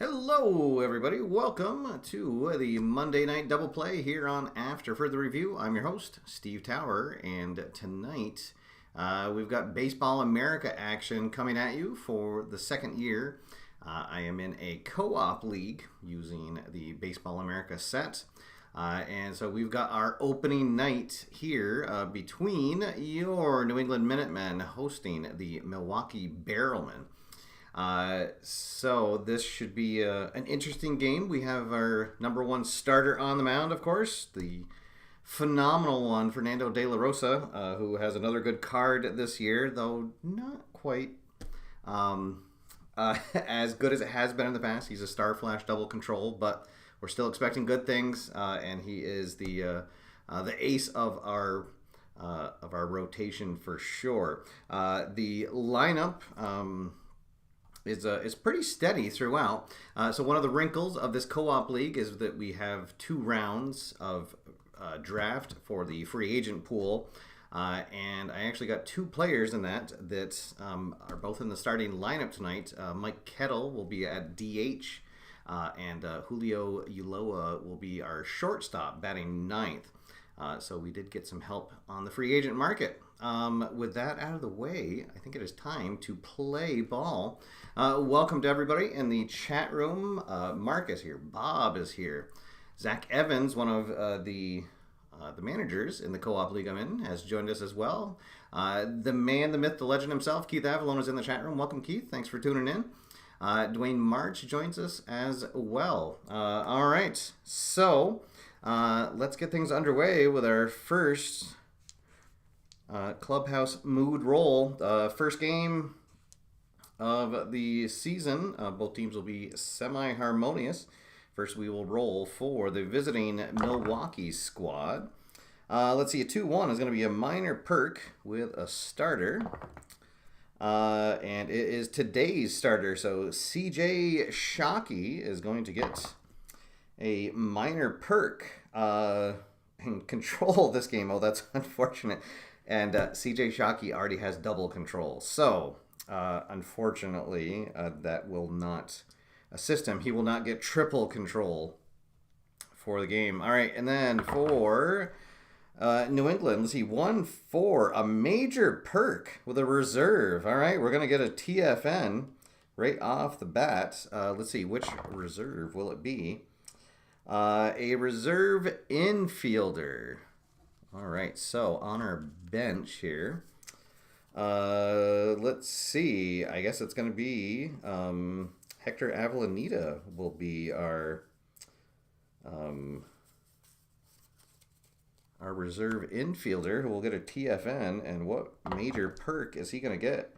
Hello, everybody. Welcome to the Monday Night Double Play here on After Further Review. I'm your host, Steve Tower, and tonight we've got Baseball America action coming at you for the second year. I am in a co-op league using the Baseball America set. And so we've got our opening night here between your New England Minutemen hosting the Milwaukee Barrelmen. So this should be an interesting game. We have our number one starter on the mound, of course, the phenomenal one, Fernando De La Rosa, who has another good card this year, though not quite as good as it has been in the past. He's a Star Flash double control, but we're still expecting good things, and he is the ace of our rotation for sure. The lineup is pretty steady throughout. So one of the wrinkles of this co-op league is that we have 2 rounds of draft for the free agent pool. And I actually got 2 players in that are both in the starting lineup tonight. Mike Kettle will be at DH, and Julio Ulloa will be our shortstop, batting 9th. So we did get some help on the free agent market. With that out of the way, I think it is time to play ball. Welcome to everybody in the chat room. Mark is here. Bob is here. Zach Evans, one of the managers in the co-op league I'm in, has joined us as well. The man, the myth, the legend himself, Keith Avalon, is in the chat room. Welcome, Keith. Thanks for tuning in. Dwayne March joins us as well. All right. So let's get things underway with our first Clubhouse Mood Roll. First game of the season. Both teams will be semi-harmonious. First, we will roll for the visiting Milwaukee squad. Let's see, a 2-1 is going to be a minor perk with a starter. And it is today's starter. So CJ Shockey is going to get a minor perk and control this game. Oh, that's unfortunate. And CJ Shockey already has double control. So, unfortunately, that will not assist him. He will not get triple control for the game. All right, and then for New England, let's see, 1-4, a major perk with a reserve. All right, we're going to get a TFN right off the bat. Let's see, which reserve will it be? A reserve infielder. All right, so on our bench here, Let's see. I guess it's going to be Hector Avellaneda will be um, our reserve infielder who will get a TFN. And what major perk is he going to get?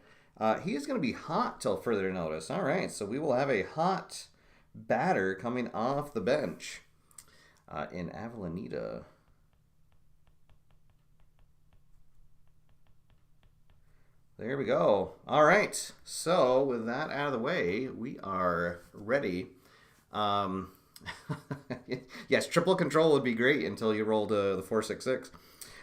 He is going to be hot till further notice. All right, so we will have a hot batter coming off the bench in Avellaneda. There we go. All right. So with that out of the way, we are ready. Yes, triple control would be great until you rolled the 466.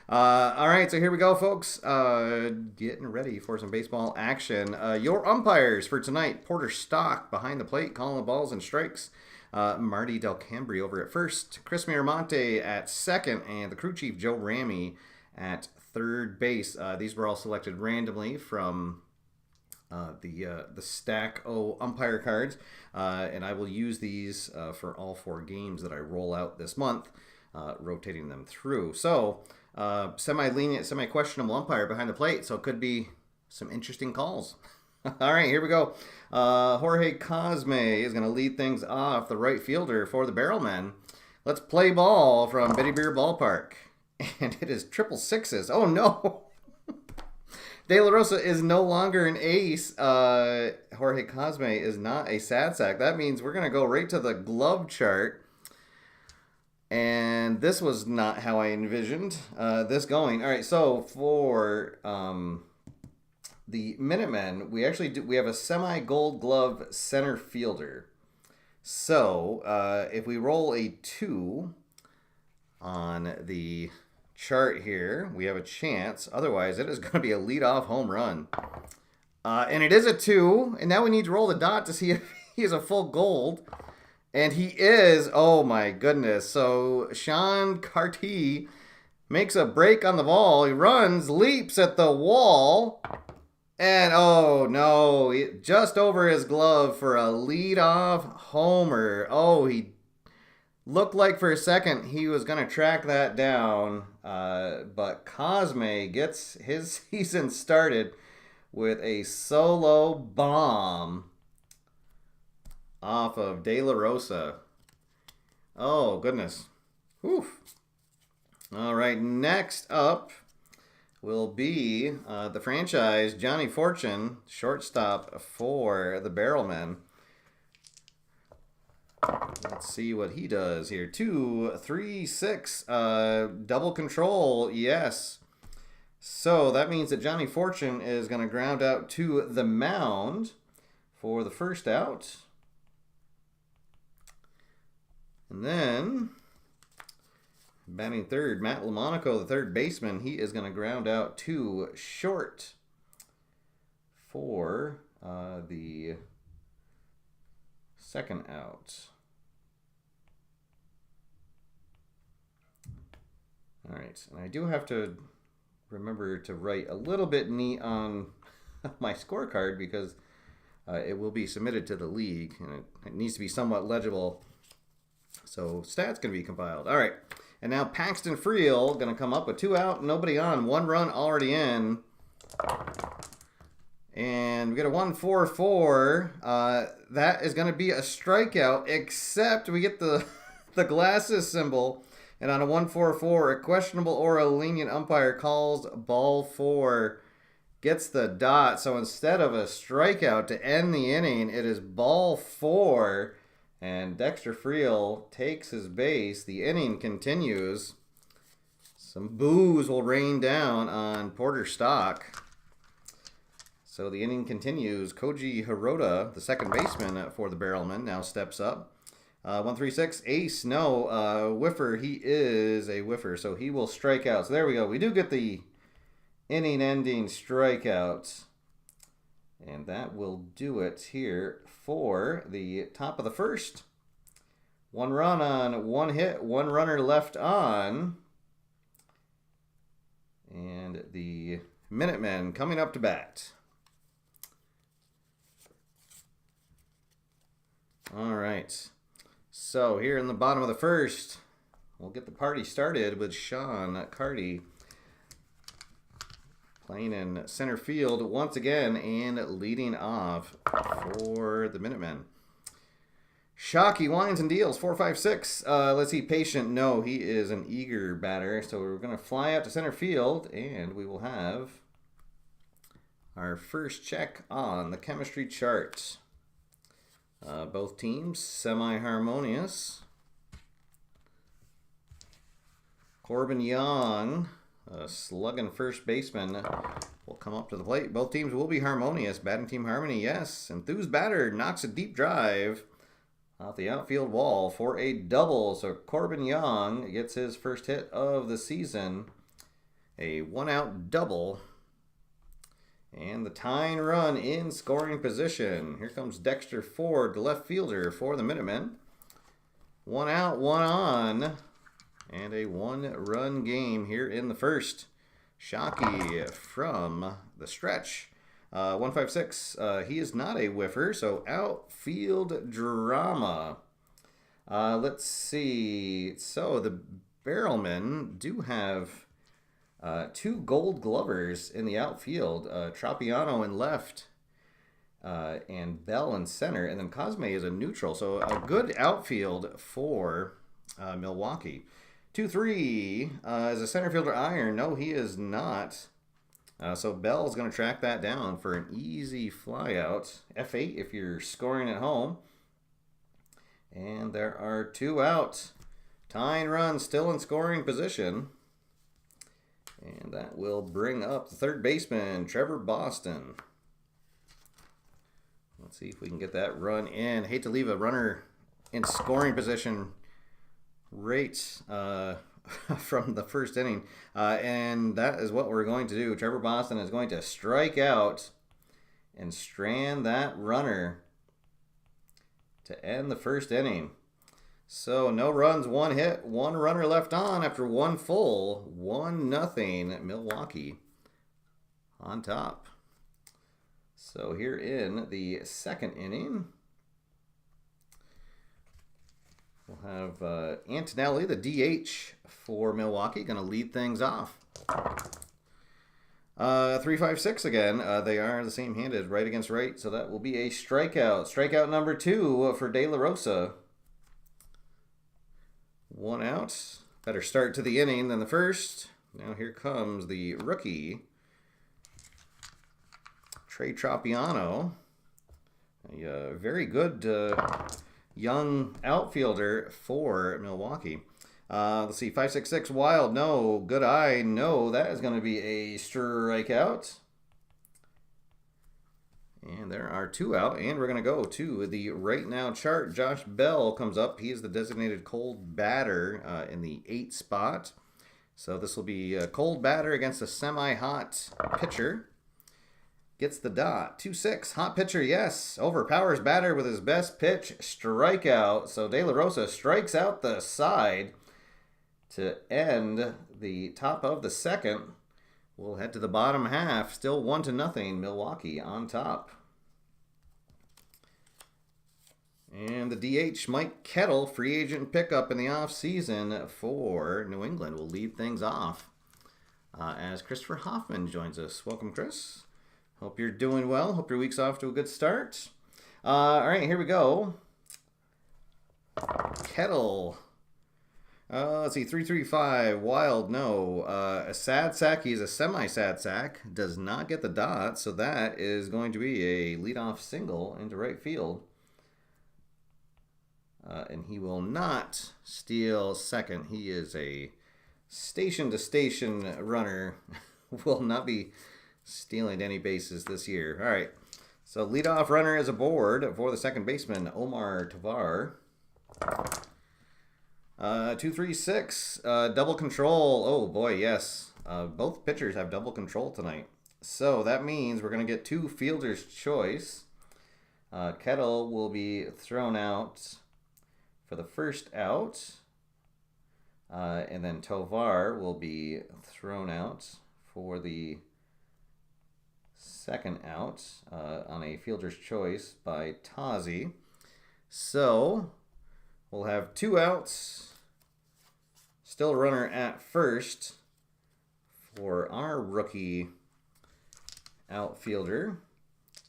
All right. So here we go, folks. Getting ready for some baseball action. Your umpires for tonight: Porter Stock behind the plate, calling the balls and strikes. Marty Del Cambri over at first, Chris Miramonte at second, and the crew chief Joe Ramey at third base. These were all selected randomly from the stack O umpire cards, and I will use these for all 4 games that I roll out this month, rotating them through. So semi-lenient, semi-questionable umpire behind the plate, so it could be some interesting calls. All right, here we go. Jorge Cosme is going to lead things off, the right fielder for the Barrelmen. Let's play ball from Betty Beer Ballpark. And it is 666. Oh, no. De La Rosa is no longer an ace. Jorge Cosme is not a sad sack. That means we're going to go right to the glove chart. And this was not how I envisioned this going. All right, so for the Minutemen, we have a semi-gold glove center fielder. So if we roll a 2 on the chart here, we have a chance. Otherwise, it is going to be a leadoff home run. And it is a 2. And now we need to roll the dot to see if he is a full gold. And he is. Oh, my goodness. So Sean Carty makes a break on the ball. He runs, leaps at the wall. And, oh, no. Just over his glove for a leadoff homer. Oh, he looked like for a second he was going to track that down, but Cosme gets his season started with a solo bomb off of De La Rosa. Oh, goodness. Whew. All right, next up will be the franchise, Johnny Fortune, shortstop for the Barrelmen. Let's see what he does here. 2, 3, 6. Double control. Yes. So that means that Johnny Fortune is going to ground out to the mound for the first out. And then batting third, Matt LaMonaco, the third baseman, he is going to ground out to short for the second out. All right, and I do have to remember to write a little bit neat on my scorecard because it will be submitted to the league, and it needs to be somewhat legible. So stats going to be compiled. All right, and now Paxton Friel going to come up with 2 out, nobody on, 1 run already in. And we get a 1-4-4. That is going to be a strikeout, except we get the glasses symbol. And on a 1-4-4, a questionable or a lenient umpire calls ball 4, gets the dot. So instead of a strikeout to end the inning, it is ball 4. And Dexter Friel takes his base. The inning continues. Some boos will rain down on Porter Stock. So the inning continues. Koji Hirota, the second baseman for the Barrelmen, now steps up. 1-3-6, ace, no, whiffer, he is a whiffer, so he will strike out. So there we go. We do get the inning-ending strikeouts. And that will do it here for the top of the first. 1 run on 1 hit, 1 runner left on. And the Minutemen coming up to bat. All right. So here in the bottom of the first, we'll get the party started with Sean Carty Playing in center field once again and leading off for the Minutemen. Shockey winds and deals, 4-5-6. Let's see, patient. No, he is an eager batter. So we're going to fly out to center field, and we will have our first check on the chemistry chart. Both teams semi-harmonious. Corbin Young, slugging first baseman, will come up to the plate. Both teams will be harmonious. Batting team harmony, yes. Enthused batter knocks a deep drive off the outfield wall for a double. So Corbin Young gets his first hit of the season. A one-out double. And the tying run in scoring position. Here comes Dexter Ford, the left fielder for the Minutemen. One out, one on. And a one-run game here in the first. Shockey from the stretch. 1-5-6. He is not a whiffer, so outfield drama. Let's see. So the Barrelmen do have two gold glovers in the outfield. Tropiano in left and Bell in center. And then Cosme is a neutral. So a good outfield for Milwaukee. 2-3 is a center fielder iron. No, he is not. So Bell is going to track that down for an easy fly out. F8 if you're scoring at home. And there are two out. Tying run still in scoring position. And that will bring up the third baseman, Trevor Boston. Let's see if we can get that run in. Hate to leave a runner in scoring position right from the first inning. And that is what we're going to do. Trevor Boston is going to strike out and strand that runner to end the first inning. So no runs, one hit, one runner left on after one full. 1-0 Milwaukee on top. So here in the second inning, we'll have Antonelli, the DH for Milwaukee, going to lead things off. 3-5-6 again. They are the same handed, right against right, so that will be a strikeout. Strikeout number 2 for De La Rosa. One out. Better start to the inning than the first. Now here comes the rookie, Trey Tropiano. A very good young outfielder for Milwaukee. Let's see, 5-6-6 wild, no. Good eye, no. That is going to be a strikeout. And there are two out, and we're going to go to the right now chart. Josh Bell comes up. He is the designated cold batter in the 8 spot. So this will be a cold batter against a semi-hot pitcher. Gets the dot. 2-6. Hot pitcher, yes. Overpowers batter with his best pitch. Strikeout. So De La Rosa strikes out the side to end the top of the second. We'll head to the bottom half. Still 1-0. Milwaukee on top. And the DH, Mike Kettle, free agent pickup in the offseason for New England, will lead things off as Christopher Hoffman joins us. Welcome, Chris. Hope you're doing well. Hope your week's off to a good start. All right, here we go. Kettle. Let's see, 3-3-5, wild, no. A sad sack, he's a semi-sad sack, does not get the dot, so that is going to be a leadoff single into right field. And he will not steal second. He is a station-to-station runner. Will not be stealing any bases this year. All right, so leadoff runner is aboard for the second baseman, Omar Tovar. 2-3-6, double control. Oh boy, yes. Both pitchers have double control tonight. So that means we're going to get two fielder's choice. Kettle will be thrown out for the first out. And then Tovar will be thrown out for the second out on a fielder's choice by Tazi. So we'll have two outs. Still a runner at first for our rookie outfielder,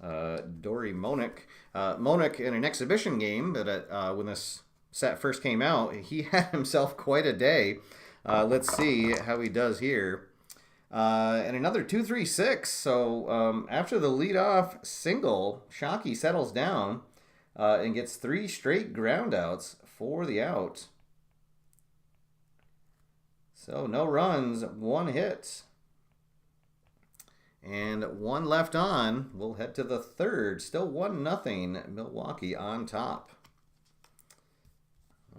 Dory Monick. Monick in an exhibition game that when this set first came out, he had himself quite a day. Let's see how he does here. And another 2-3-6. So after the leadoff single, Shockey settles down and gets 3 straight groundouts for the out. So no runs, 1 hit. And 1 left on. We'll head to the third. Still 1-0. Milwaukee on top.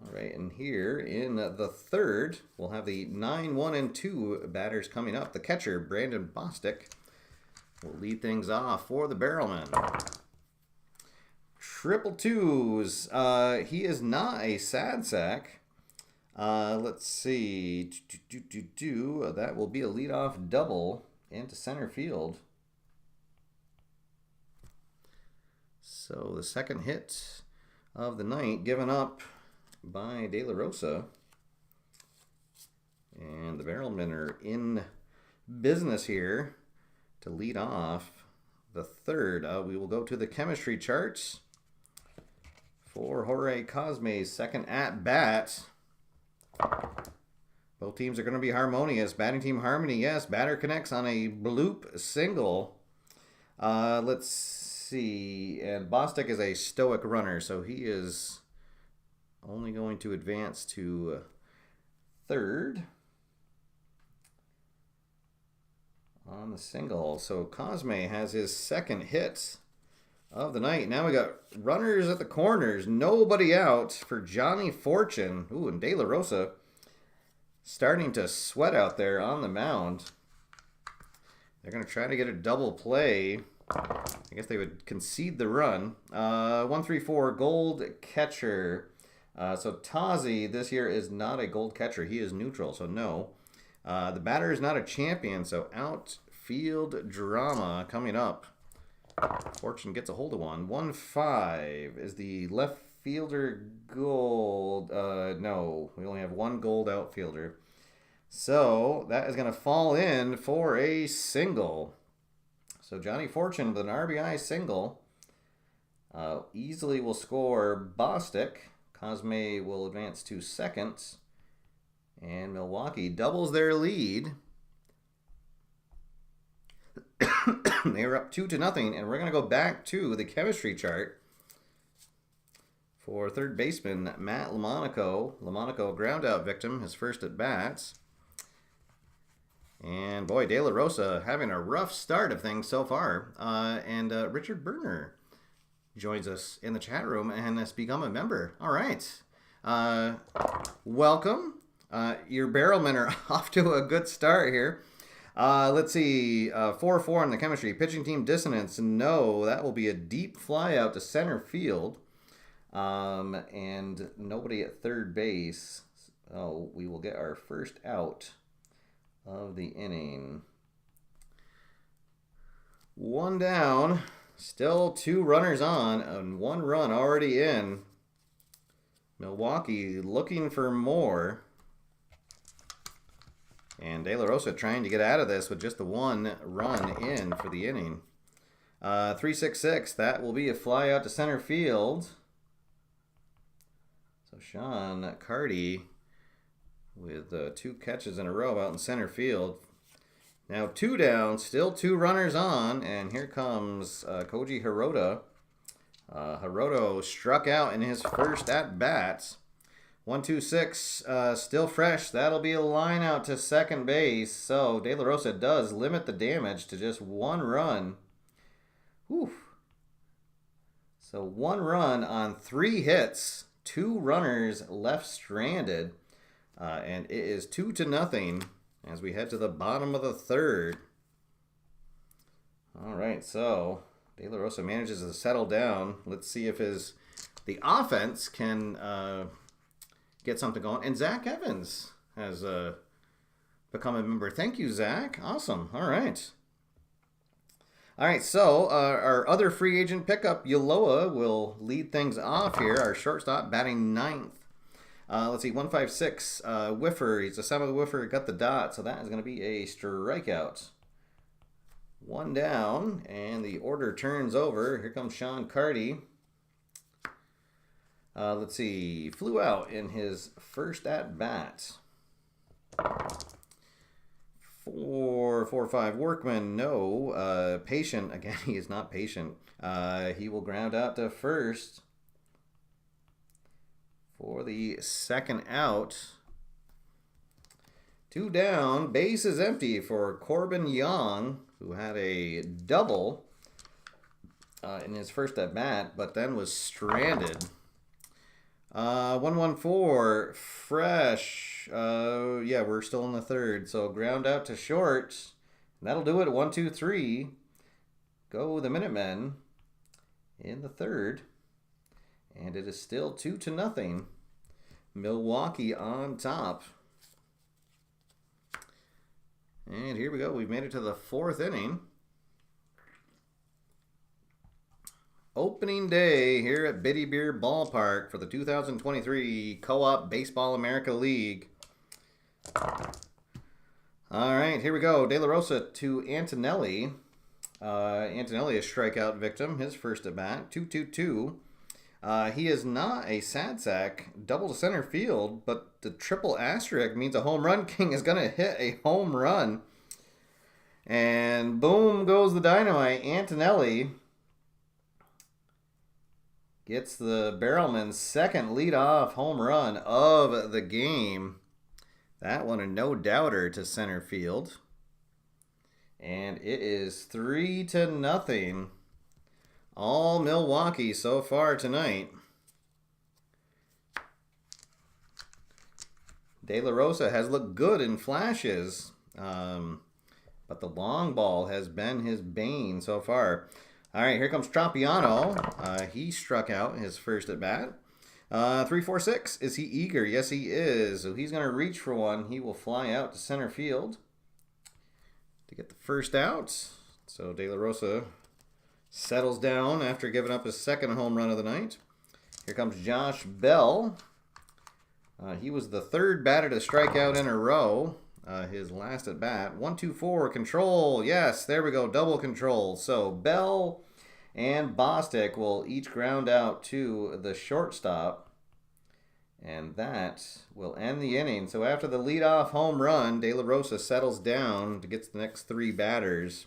All right, and here in the third, we'll have the 9, 1, and 2 batters coming up. The catcher, Brandon Bostic, will lead things off for the Barrelmen. Triple twos. He is not a sad sack. Let's see. That will be a leadoff double into center field. So the second hit of the night given up by De La Rosa. And the Barrelmen are in business here to lead off the third. We will go to the chemistry charts for Jorge Cosme's second at bat. Both teams are going to be harmonious. Batting team harmony, yes. Batter connects on a bloop single. Let's see. And Bostic is a stoic runner, so he is only going to advance to third on the single. So Cosme has his second hit of the night. Now we got runners at the corners. Nobody out for Johnny Fortune. Ooh, and De La Rosa starting to sweat out there on the mound. They're going to try to get a double play. I guess they would concede the run. 1-3-4 gold catcher. So Tazi this year is not a gold catcher. He is neutral, so no. The batter is not a champion, so outfield drama coming up. Fortune gets a hold of one. 1-5 is the left fielder gold. No, we only have 1 gold outfielder. So that is going to fall in for a single. So Johnny Fortune with an RBI single easily will score Bostic. Cosme will advance to second. And Milwaukee doubles their lead. They are up 2-0, and we're going to go back to the chemistry chart for third baseman Matt LaMonaco. LaMonaco, ground out victim, his first at bats. And boy, De La Rosa having a rough start of things so far. And Richard Berner joins us in the chat room and has become a member. All right. Welcome. Your Barrelmen are off to a good start here. Let's see. 4-4 in the chemistry. Pitching team dissonance. No, that will be a deep fly out to center field. And nobody at third base. Oh, we will get our first out of the inning. 1 down. Still 2 runners on and 1 run already in. Milwaukee looking for more. And De La Rosa trying to get out of this with just the 1 run in for the inning. 3-6-6. That will be a fly out to center field. So Sean Carty with 2 catches in a row out in center field. Now 2 down, still 2 runners on, and here comes Koji Hirota. Hiroto struck out in his first at-bat. 1-2-6, still fresh. That'll be a line out to second base. So De La Rosa does limit the damage to just 1 run. Whew. So 1 run on 3 hits. 2 runners left stranded. And it is 2-0 as we head to the bottom of the third. All right, so De La Rosa manages to settle down. Let's see if the offense can get something going. And Zach Evans has become a member. Thank you, Zach. Awesome. All right. All right, so our other free agent pickup, Yoloa, will lead things off here. Our shortstop batting 9th. Let's see, 1-5-6. Whiffer, he's a semi-whiffer, got the dot, so that is going to be a strikeout. One down, and the order turns over. Here comes Sean Carty. Let's see. Flew out in his first at bat. 4-4-5 Workman. No. Patient. Again, he is not patient. He will ground out to first for the second out. Two down. Base is empty for Corbin Young, who had a double in his first at bat, but then was stranded. 1-1-4 Fresh. Yeah, we're still in the third, so ground out to short. That'll do it. 1-2-3. Go the Minutemen in the third, and it is still 2-0. Milwaukee on top. And here we go. We've made it to the fourth inning. Opening day here at Biddy Beer Ballpark for the 2023 Co-op Baseball America League. All right, here we go. De La Rosa to Antonelli. Antonelli, a strikeout victim, his first at bat. 2-2-2. He is not a sad sack, double to center field, but the triple asterisk means a home run king is going to hit a home run. And boom goes the dynamite. Antonelli gets the Barrelmen's second leadoff home run of the game. That one a no-doubter to center field. And it is 3-0. All Milwaukee so far tonight. De La Rosa has looked good in flashes, but the long ball has been his bane so far. All right, here comes Tropiano. He struck out his first at bat. 3-4-6. Is he eager? Yes, he is. So he's going to reach for one. He will fly out to center field to get the first out. So De La Rosa settles down after giving up his second home run of the night. Here comes Josh Bell. He was the third batter to strike out in a row. His last at bat. 1-2-4 control. Yes, there we go. Double control. So Bell and Bostic will each ground out to the shortstop. And that will end the inning. So after the leadoff home run, De La Rosa settles down to get the next three batters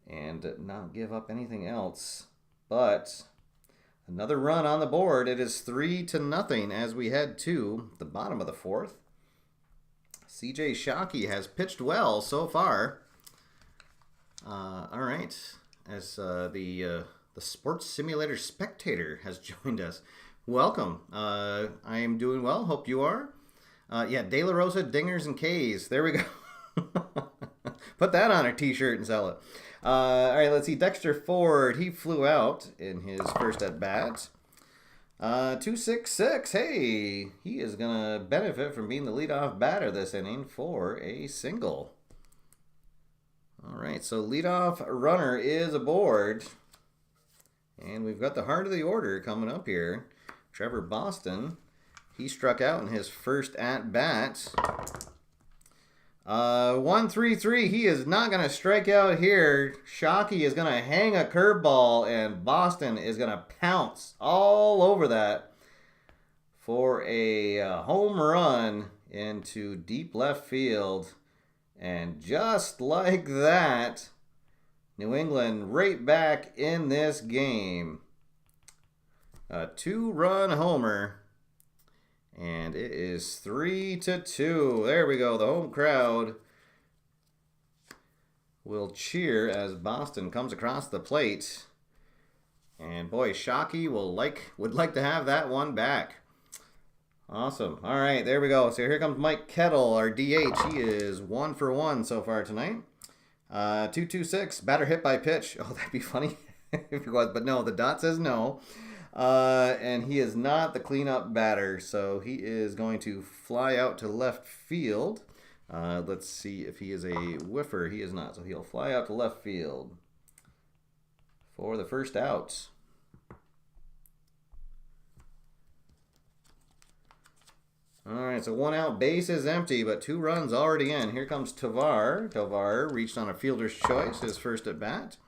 and not give up anything else. But another run on the board. It is 3-0 as we head to the bottom of the fourth. CJ Shockey has pitched well so far. All right, as the Sports Simulator Spectator has joined us. Welcome. I am doing well. Hope you are. Yeah, De La Rosa, Dingers, and K's. There we go. Put that on a t-shirt and sell it. All right, let's see. Dexter Ford, he flew out in his first at-bat. 2-6-6. Hey, he is going to benefit from being the leadoff batter this inning for a single. All right, so leadoff runner is aboard. And we've got the heart of the order coming up here. Trevor Boston, he struck out in his first at-bat. 1-3-3. He is not going to strike out here. Shockey is going to hang a curveball, and Boston is going to pounce all over that for a home run into deep left field. And just like that, New England right back in this game. A 2-run homer. And it is 3-2. There we go. The home crowd will cheer as Boston comes across the plate. And boy, Shockey would like to have that one back. Awesome. All right, there we go. So here comes Mike Kettle, our DH. He is 1 for 1 so far tonight. 2-2-6. Batter hit by pitch. Oh, that'd be funny if it was, but no, the dot says no. And he is not the cleanup batter, so he is going to fly out to left field. Let's see if he is a whiffer. He is not, so he'll fly out to left field for the first out. All right, so 1 out, base is empty, but 2 runs already in. Here comes Tovar. Tovar reached on a fielder's choice, his first at bat.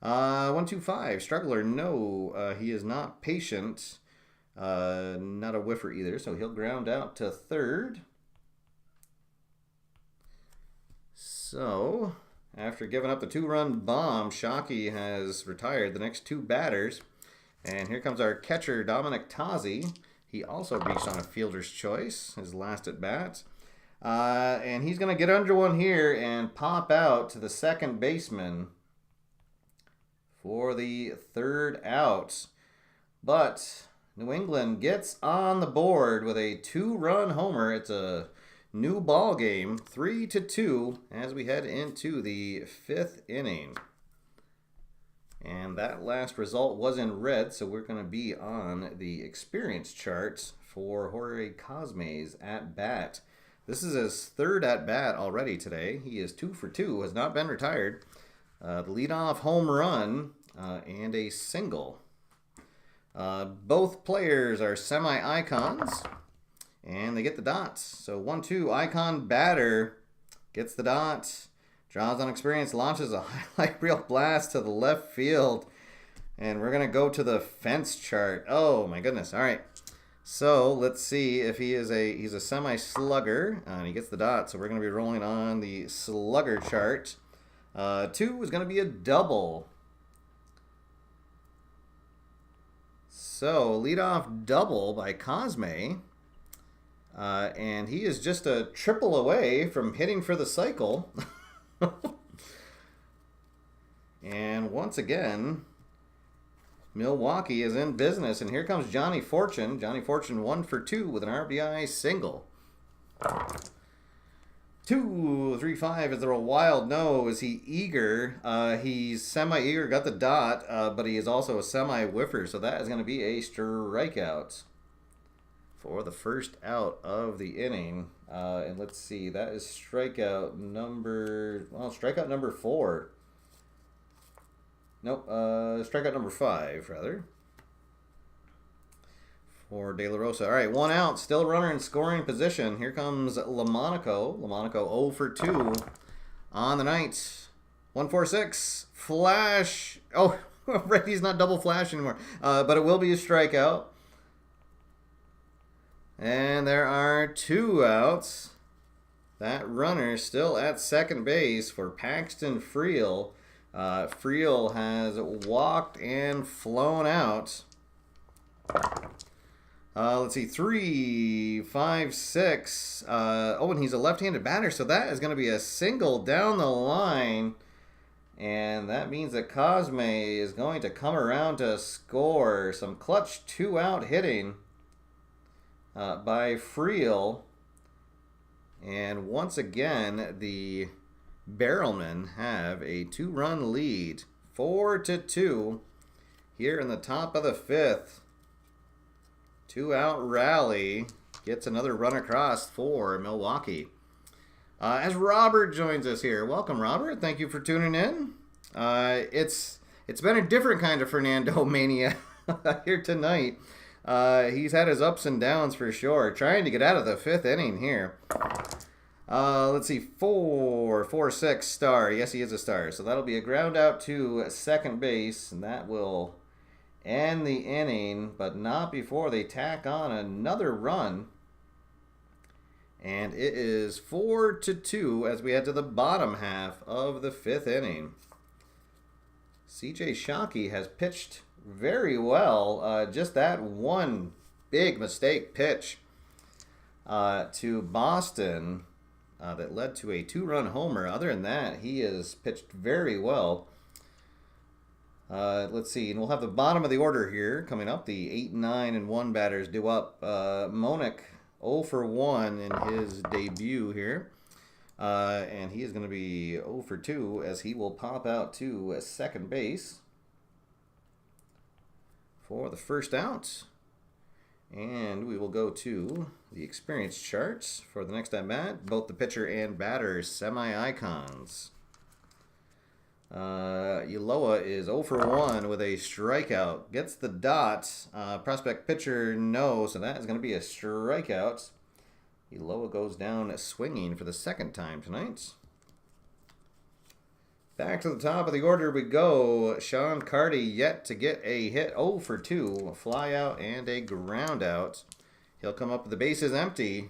1-2-5, Struggler, no, he is not patient. Not a whiffer either, so he'll ground out to third. So, after giving up the 2-run bomb, Shockey has retired the next 2 batters. And here comes our catcher, Dominic Tozzi. He also reached on a fielder's choice, his last at bat. And he's going to get under one here and pop out to the second baseman for the 3rd out. But New England gets on the board with a 2-run homer. It's a new ball game, 3-2, as we head into the 5th inning. And that last result was in red, so we're going to be on the experience charts for Jorge Cosme's at bat. This is his 3rd at bat already today. He is 2 for 2, has not been retired. The leadoff home run and a single. Both players are semi-icons, and they get the dots. So 1-2, icon batter gets the dot. Draws on experience, launches a highlight reel blast to the left field. And we're going to go to the fence chart. Oh, my goodness. All right. So let's see if he's a semi-slugger. And he gets the dot. So we're going to be rolling on the slugger chart. 2 is going to be a double. So leadoff double by Cosme. And he is just a triple away from hitting for the cycle. And once again, Milwaukee is in business. And here comes Johnny Fortune. Johnny Fortune 1 for 2 with an RBI single. 2-3-5. Is there a wild? No. Is he eager? He's semi-eager, got the dot, but he is also a semi-whiffer. So that is going to be a strikeout for the first out of the inning. And let's see, that is strikeout number 4. Nope, strikeout number 5, rather, for De La Rosa. All right, 1 out, still runner in scoring position. Here comes LaMonaco. LaMonaco 0 for 2 on the night. 1-4-6, flash. Oh, right, he's not double flash anymore, but it will be a strikeout. And there are 2 outs. That runner still at second base for Paxton Friel. Friel has walked and flown out. Let's see, 3-5-6. Oh, and he's a left-handed batter, so that is going to be a single down the line. And that means that Cosme is going to come around to score. Some clutch 2-out hitting by Friel. And once again, the Barrelmen have a 2-run lead, 4-2, here in the top of the 5th. 2-out rally gets another run across for Milwaukee. As Robert joins us here, welcome Robert. Thank you for tuning in. It's been a different kind of Fernando mania here tonight. He's had his ups and downs for sure. Trying to get out of the 5th inning here. Let's see, 4-4-6 star. Yes, he is a star. So that'll be a ground out to second base, and that will end the inning, but not before they tack on another run. And it is 4-2 as we head to the bottom half of the 5th inning. CJ Shockey has pitched very well. Just that one big mistake pitch to Boston that led to a 2-run homer. Other than that, he has pitched very well. Let's see, and we'll have the bottom of the order here coming up. The 8, 9, and 1 batters due up. Monick 0 for 1 in his debut here. And he is going to be 0 for 2 as he will pop out to second base for the first out. And we will go to the experience charts for the next at bat. Both the pitcher and batter semi-icons. Ulloa is 0 for 1 with a strikeout. Gets the dot. Prospect pitcher, no, so that is going to be a strikeout. Eloa goes down swinging for the second time tonight. Back to the top of the order we go. Sean Carty yet to get a hit. 0 for 2. A fly out and a ground out. He'll come up with the bases empty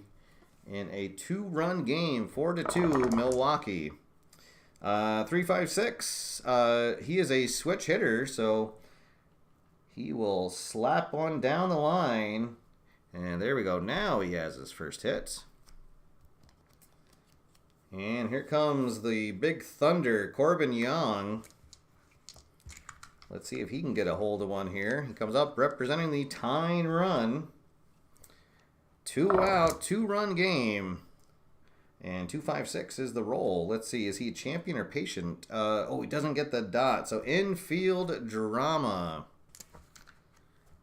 in a 2-run game. 4-2 Milwaukee. 356. He is a switch hitter, so he will slap one down the line. And there we go. Now he has his first hit. And here comes the big thunder, Corbin Young. Let's see if he can get a hold of one here. He comes up representing the tying run. 2 out, 2-run game. And 256 is the roll. Let's see, is he a champion or patient? Oh, he doesn't get the dot. So infield drama.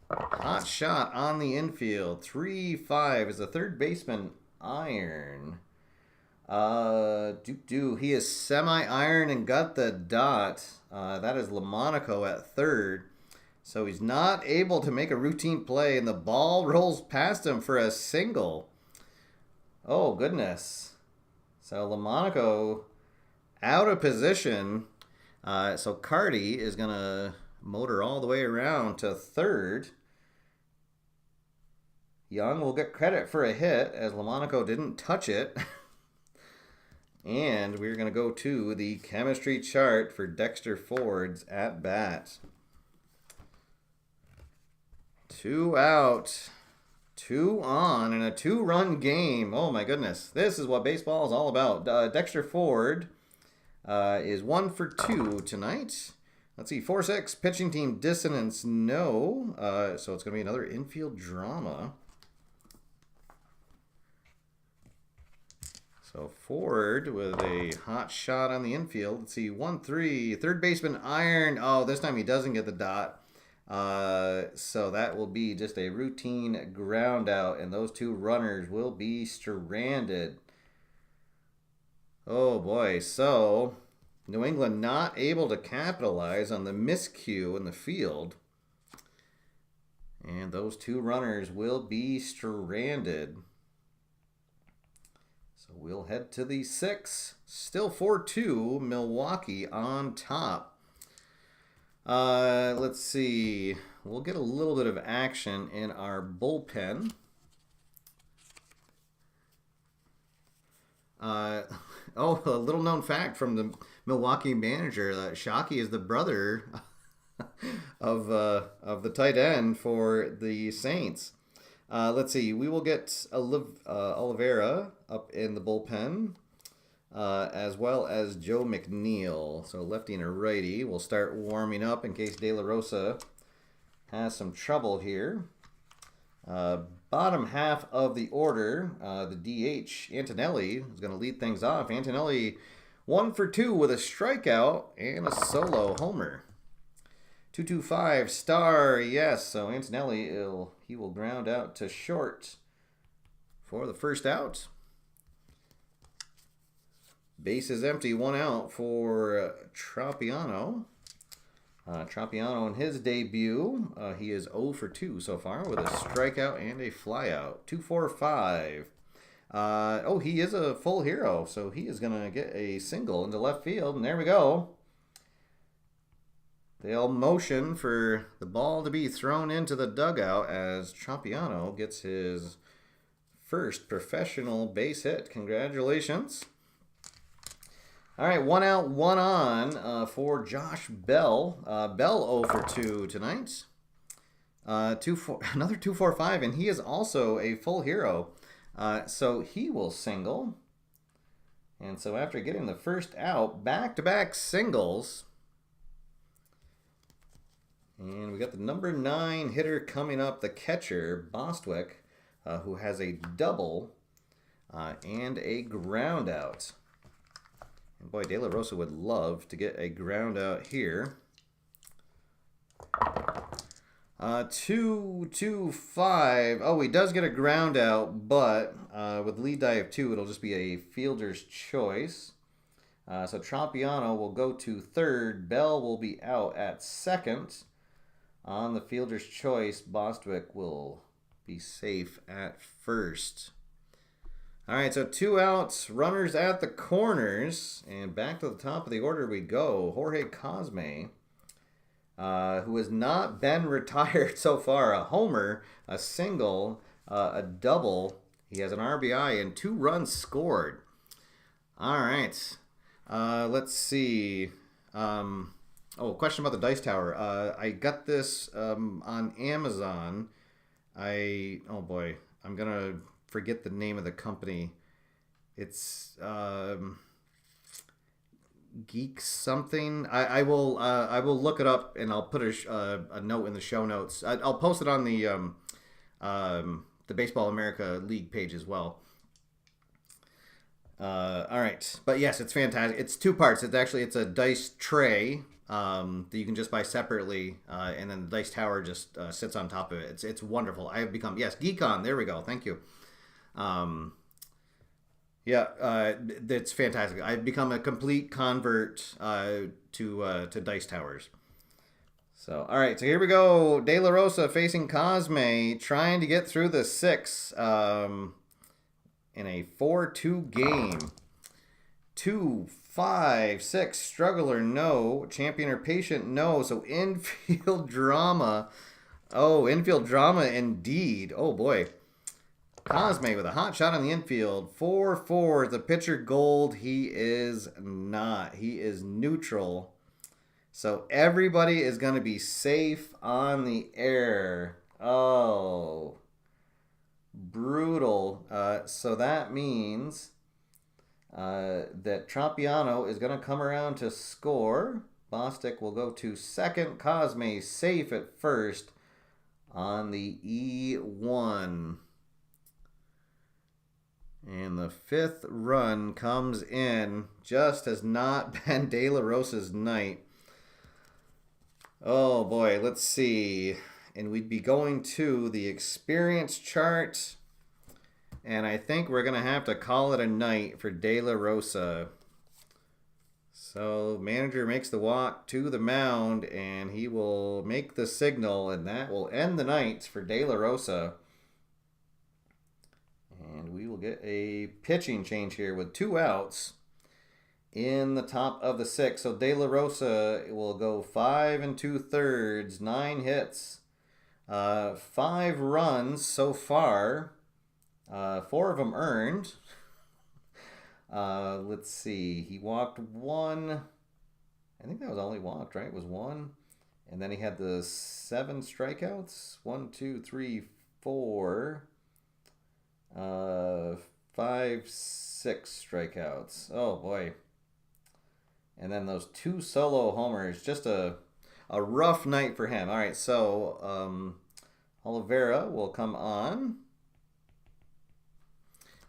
Hot shot on the infield. 3-5 is the third baseman, Iron. He is semi-iron and got the dot. That is Lamonaco at third. So he's not able to make a routine play, and the ball rolls past him for a single. Oh, goodness. So Lamonaco out of position. So Carty is going to motor all the way around to third. Young will get credit for a hit as Lamonaco didn't touch it. And we're going to go to the chemistry chart for Dexter Ford's at bat. 2 out, 2 on in a 2-run game. Oh my goodness. This is what baseball is all about. Dexter Ford is 1 for 2 tonight. Let's see, 4-6, pitching team dissonance, no. So it's going to be another infield drama. So Ford with a hot shot on the infield. Let's see, 1-3. Third baseman Iron. Oh, this time he doesn't get the dot. So that will be just a routine ground out, and those 2 runners will be stranded. Oh boy, so New England not able to capitalize on the miscue in the field. And those 2 runners will be stranded. So we'll head to the 6th. Still 4-2, Milwaukee on top. Let's see. We'll get a little bit of action in our bullpen. A little known fact from the Milwaukee manager that Shockey is the brother of the tight end for the Saints. Let's see. We will get Oliveira up in the bullpen, as well as Joe McNeil. So lefty and a righty. We'll start warming up in case De La Rosa has some trouble here. Bottom half of the order, the DH, Antonelli, is going to lead things off. Antonelli 1 for 2 with a strikeout and a solo homer. 2-2-5 star, yes. So Antonelli, he will ground out to short for the first out. Base is empty, 1 out for Tropiano. Tropiano in his debut, he is 0 for 2 so far with a strikeout and a flyout. 2-4-5. He is a full hero, so he is going to get a single into left field, and there we go. They'll motion for the ball to be thrown into the dugout as Tropiano gets his first professional base hit. Congratulations. All right, 1 out, 1 on for Josh Bell. Bell 0 for 2 tonight. Another 2-4-5, and he is also a full hero. So he will single. And so after getting the first out, back-to-back singles. And we got the number 9 hitter coming up, the catcher, Bostwick, who has a double and a ground out. And boy, De La Rosa would love to get a ground out here. 2-2-5. Oh, he does get a ground out, but with lead die of 2, it'll just be a fielder's choice. So Tropiano will go to third. Bell will be out at second. On the fielder's choice, Bostwick will be safe at first. All right, so 2 outs, runners at the corners, and back to the top of the order we go. Jorge Cosme, who has not been retired so far. A homer, a single, a double. He has an RBI and 2 runs scored. All right, let's see. Question about the Dice Tower. I got this on Amazon. Oh boy, I'm gonna forget the name of the company. It's Geek something. I will look it up and I'll put a note in the show notes. I'll post it on the Baseball America League page as well. All right, but yes, it's fantastic. It's 2 parts. It's a dice tray that you can just buy separately, and then the Dice Tower just sits on top of it. It's wonderful. I have become Geekon. There we go. Thank you. That's fantastic. I've become a complete convert to Dice Towers. So all right, so here we go. De La Rosa facing Cosme, trying to get through the 6 in a 4-2 game. 2, 5, 6, struggler, no. Champion or patient, no. So infield drama. Oh, infield drama indeed. Oh, boy. Cosme with a hot shot on the infield. 4-4. The pitcher gold. He is not. He is neutral. So everybody is going to be safe on the air. Oh, brutal. So that means that Trampiano is going to come around to score. Bostic will go to second. Cosme safe at first on the E1. And the 5th run comes in. Just has not been De La Rosa's night. Oh boy, let's see. And we'd be going to the experience chart. And I think we're going to have to call it a night for De La Rosa. So manager makes the walk to the mound, and he will make the signal, and that will end the night for De La Rosa. And we will get a pitching change here with 2 outs in the top of the 6. So De La Rosa will go 5 2/3, 9 hits, 5 runs so far, 4 of them earned. Let's see. He walked 1. I think that was all he walked, right? It was 1. And then he had the 7 strikeouts. 1, 2, 3, 4. 5, 6 strikeouts. Oh boy. And then those 2 solo homers. Just a rough night for him. All right, so Oliveira will come on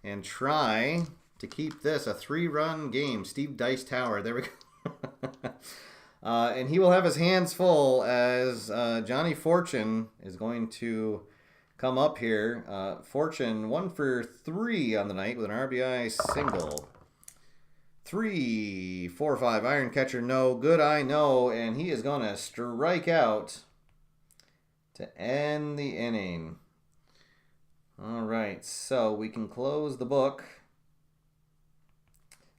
and try to keep this a 3-run game. Steve Dice Tower. There we go. And he will have his hands full as Johnny Fortune is going to come up here. Fortune 1 for 3 on the night with an RBI single. 3, 4, 5. Iron catcher, no. Good eye, no. And he is going to strike out to end the inning. All right, so we can close the book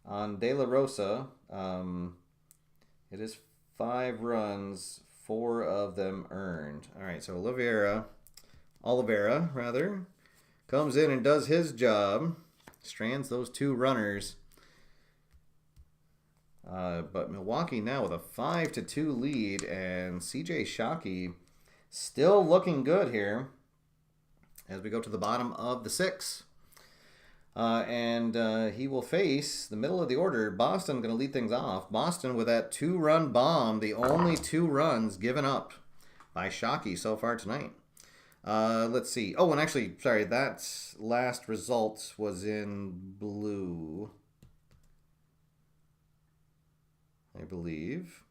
on De La Rosa. It is 5 runs, 4 of them earned. All right, so Oliveira, comes in and does his job. Strands those 2 runners. But Milwaukee now with a 5-2 lead, and CJ Shockey still looking good here as we go to the bottom of the 6. And he will face the middle of the order. Boston going to lead things off. Boston with that 2-run bomb, the only 2 runs given up by Shockey so far tonight. Let's see. Oh, and actually, sorry, that last result was in blue, I believe.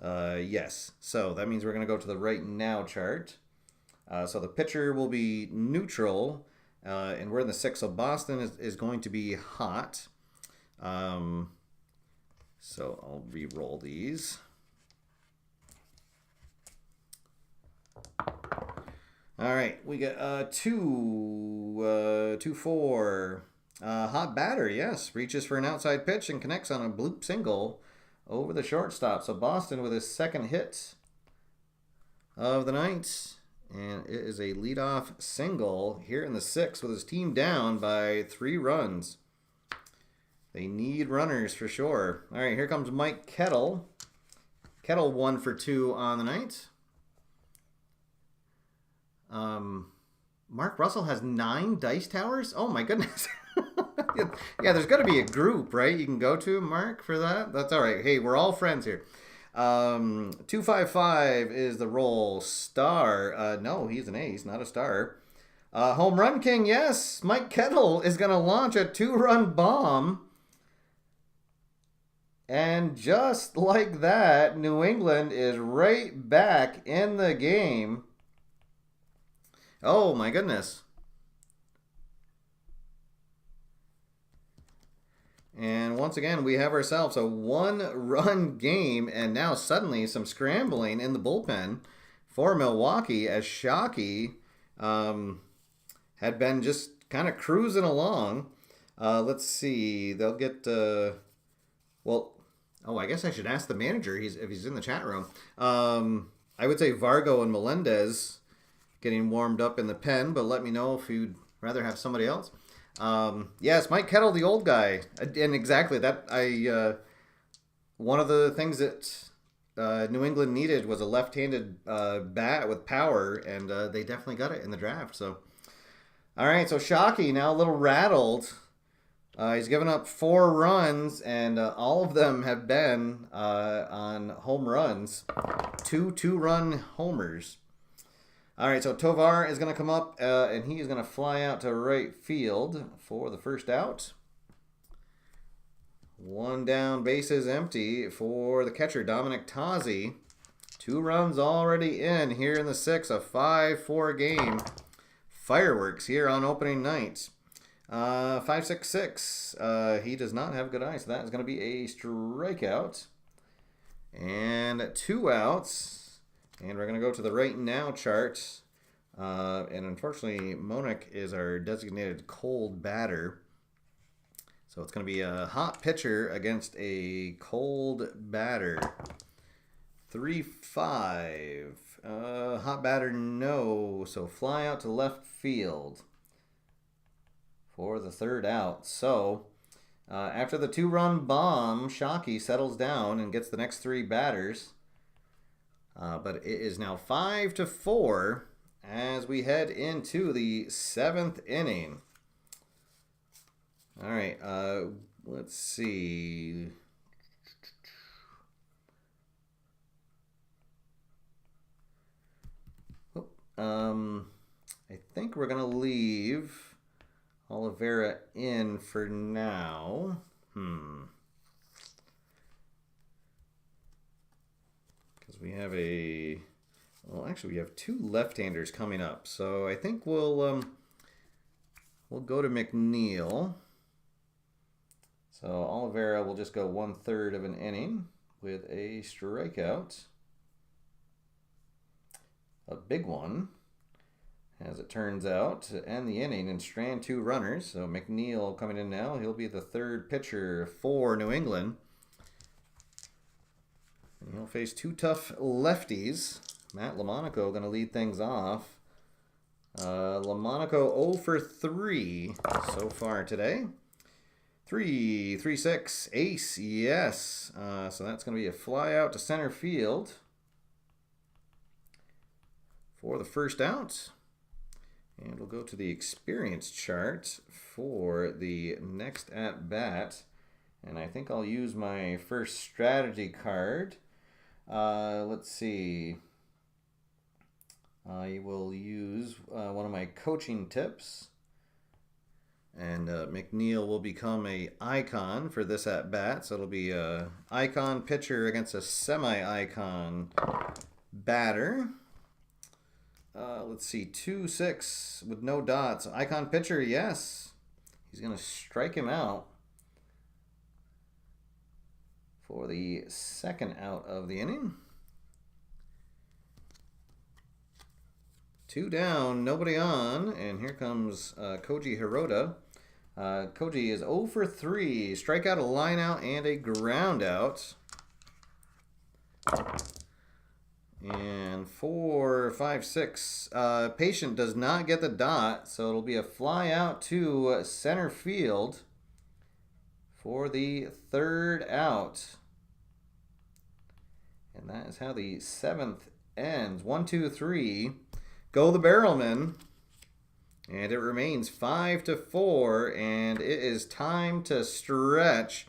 Yes. So that means we're going to go to the right now chart. So the pitcher will be neutral, and we're in the 6th. So Boston is going to be hot. So I'll re-roll these. All right, we got 2, 2, 4, Hot batter, yes. Reaches for an outside pitch and connects on a bloop single over the shortstop. So Boston with his second hit of the night. And it is a leadoff single here in the sixth with his team down by 3 runs. They need runners for sure. All right, here comes Mike Kettle. Kettle 1 for 2 on the night. Mark Russell has 9 dice towers? Oh my goodness. Yeah, there's got to be a group, right? You can go to, Mark, for that. That's all right. Hey, we're all friends here. 255 is the roll. Star. No, he's an ace, not a star. Home run king, yes. Mike Kettle is going to launch a 2-run bomb. And just like that, New England is right back in the game. Oh my goodness. And once again, we have ourselves a 1-run game, and now suddenly some scrambling in the bullpen for Milwaukee as Shockey had been just kind of cruising along. Let's see. They'll get, well, oh, I guess I should ask the manager if he's in the chat room. I would say Vargo and Melendez getting warmed up in the pen, but let me know if you'd rather have somebody else. Yes, Mike Kettle, the old guy, and exactly that. One of the things that New England needed was a left-handed bat with power, and they definitely got it in the draft. So, all right, so Shockey now a little rattled. He's given up 4 runs, and all of them have been on home runs, 2 2-run homers. All right, so Tovar is going to come up, and he is going to fly out to right field for the first out. 1 down, bases empty for the catcher, Dominic Tozzi. 2 runs already in here in the sixth, a 5-4 game. Fireworks here on opening night. 5-6-6. He does not have good eye, so that is going to be a strikeout. And 2 outs. And we're going to go to the right now chart. And unfortunately, Monick is our designated cold batter. So it's going to be a hot pitcher against a cold batter. 3-5. Hot batter, no. So fly out to left field for the third out. So after the 2-run bomb, Shockey settles down and gets the next 3 batters. But it is now 5-4 as we head into the 7th inning. All right, let's see. I think we're going to leave Oliveira in for now. Because we have well, actually we have 2 left-handers coming up. So I think we'll go to McNeil. So Oliveira will just go 1/3 of an inning with a strikeout. A big one, as it turns out, to end the inning and strand 2 runners. So McNeil coming in now. He'll be the 3rd pitcher for New England. And he'll face 2 tough lefties. Matt LaMonaco going to lead things off. LaMonaco 0 for 3 so far today. 3-6, ace, yes. So that's going to be a fly out to center field for the first out. And we'll go to the experience chart for the next at bat. And I think I'll use my first strategy card. Let's see. I will use one of my coaching tips. And McNeil will become a icon for this at bat. So it'll be a icon pitcher against a semi-icon batter. Let's see, 2-6 with no dots. Icon pitcher, yes. He's going to strike him out for the second out of the inning. 2 down, nobody on, and here comes Koji Hirota. Koji is 0 for 3. Strikeout, a line out, and a ground out. And 4, 5, 6. Patient does not get the dot, so it'll be a fly out to center field for the 3rd out. And that is how the 7th ends. 1, 2, 3. Go the Barrelmen. And it remains 5 to 4, and it is time to stretch.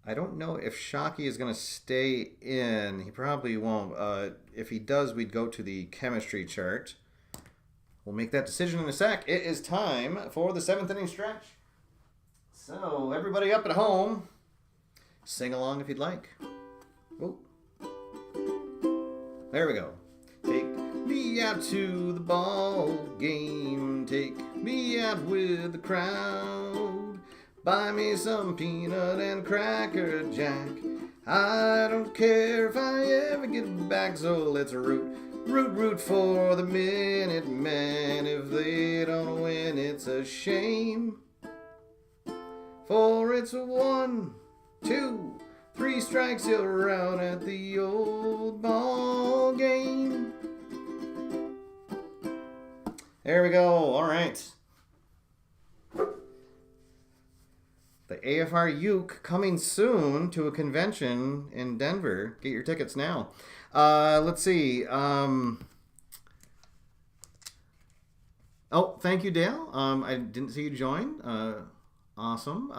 I don't know if Shockey is going to stay in. He probably won't. If he does, we'd go to the chemistry chart. We'll make that decision in a sec. It is time for the 7th inning stretch. So, everybody up at home, sing along if you'd like. Oh. There we go. Take me out to the ball game. Take me out with the crowd. Buy me some peanut and cracker jack. I don't care if I ever get back, so let's root for the Minutemen. If they don't win, it's a shame. For it's 1, 2, 3 strikes, you're out at the old ball game. There we go. All right. The AFR Uke coming soon to a convention in Denver. Get your tickets now. Let's see. Oh, thank you, Dale. I didn't see you join. Awesome.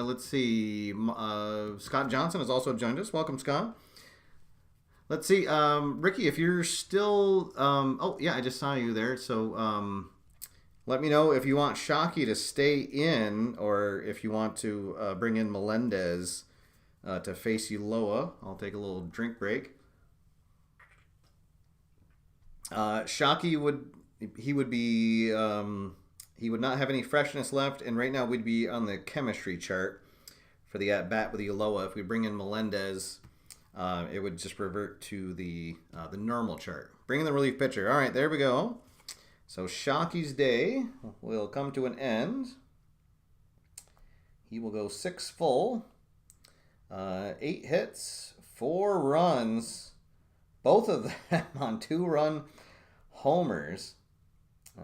Let's see. Scott Johnson has also joined us. Welcome, Scott. Let's see. Ricky, if you're still... oh, yeah, I just saw you there. So... let me know if you want Shockey to stay in or if you want to bring in Melendez to face Ulloa. I'll take a little drink break. Shockey would not have any freshness left, and right now we'd be on the chemistry chart for the at-bat with Ulloa. If we bring in Melendez, it would just revert to the normal chart. Bring in the relief pitcher. All right, there we go. So Shockey's day will come to an end. He will go 6 full, 8 hits, 4 runs, both of them on 2-run homers.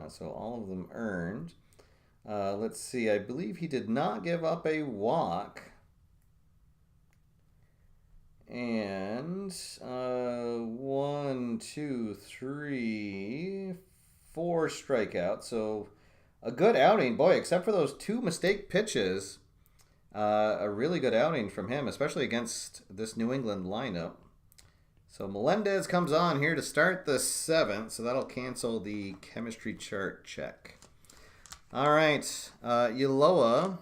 So all of them earned. Let's see, I believe he did not give up a walk. And 1, 2, 3, 4 strikeouts, so a good outing. Boy, except for those 2 mistake pitches, a really good outing from him, especially against this New England lineup. So Melendez comes on here to start the 7th, so that'll cancel the chemistry chart check. All right, Ulloa,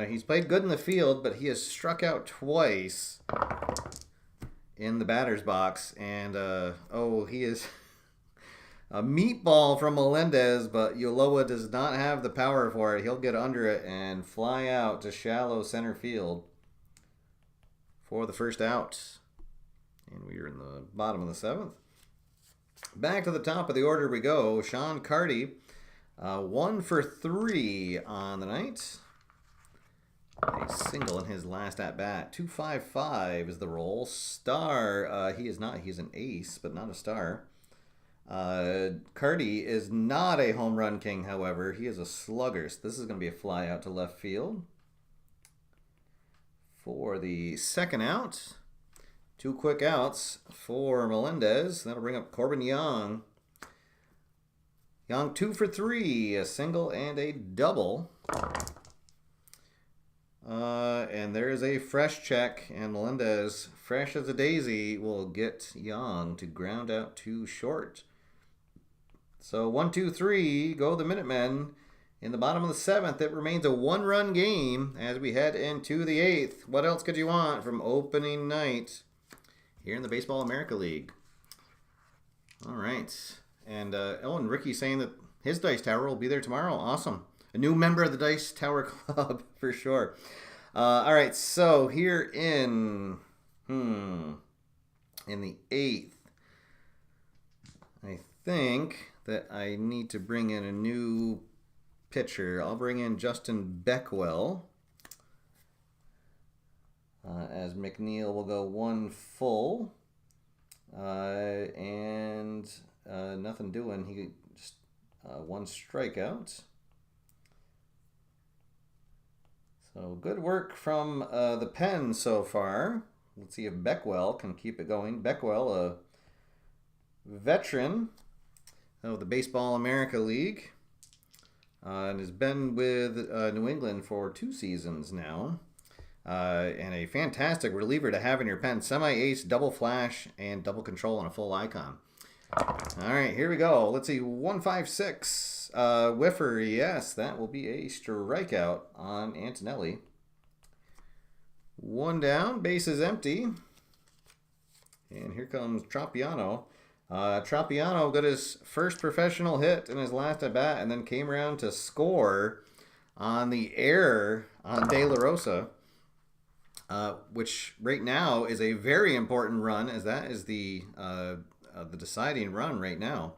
he's played good in the field, but he has struck out twice in the batter's box, and oh, he is... a meatball from Melendez, but Ulloa does not have the power for it. He'll get under it and fly out to shallow center field for the 1st out. And we are in the bottom of the 7th. Back to the top of the order we go. Sean Carty, 1 for 3 on the night. A single in his last at-bat. 2.55 is the roll. Star, he is not. He's an ace, but not a star. Carty is not a home run king, however. He is a slugger. So this is going to be a fly out to left field. For the 2nd out, 2 quick outs for Melendez. That'll bring up Corbin Young. Young 2 for 3, a single and a double. And there is a fresh check, and Melendez, fresh as a daisy, will get Young to ground out to short. So 1, 2, 3, go the Minutemen. In the bottom of the 7th, it remains a 1-run game as we head into the 8th. What else could you want from opening night here in the Baseball America League? All right. And and Ricky saying that his Dice Tower will be there tomorrow. Awesome. A new member of the Dice Tower Club for sure. All right, so here in the 8th, I think that I need to bring in a new pitcher. I'll bring in Justin Beckwell. As McNeil will go 1 full. And nothing doing. He just 1 strikeout. So good work from the pen so far. Let's see if Beckwell can keep it going. Beckwell, a veteran of the Baseball America League, and has been with New England for 2 seasons now. And a fantastic reliever to have in your pen. Semi-ace, double flash, and double control on a full icon. All right, here we go. Let's see, 156. Whiffer, yes, that will be a strikeout on Antonelli. 1 down, base is empty. And here comes Tropiano. Tropiano got his first professional hit in his last at bat and then came around to score on the error on De La Rosa. Which right now is a very important run, as that is the deciding run right now.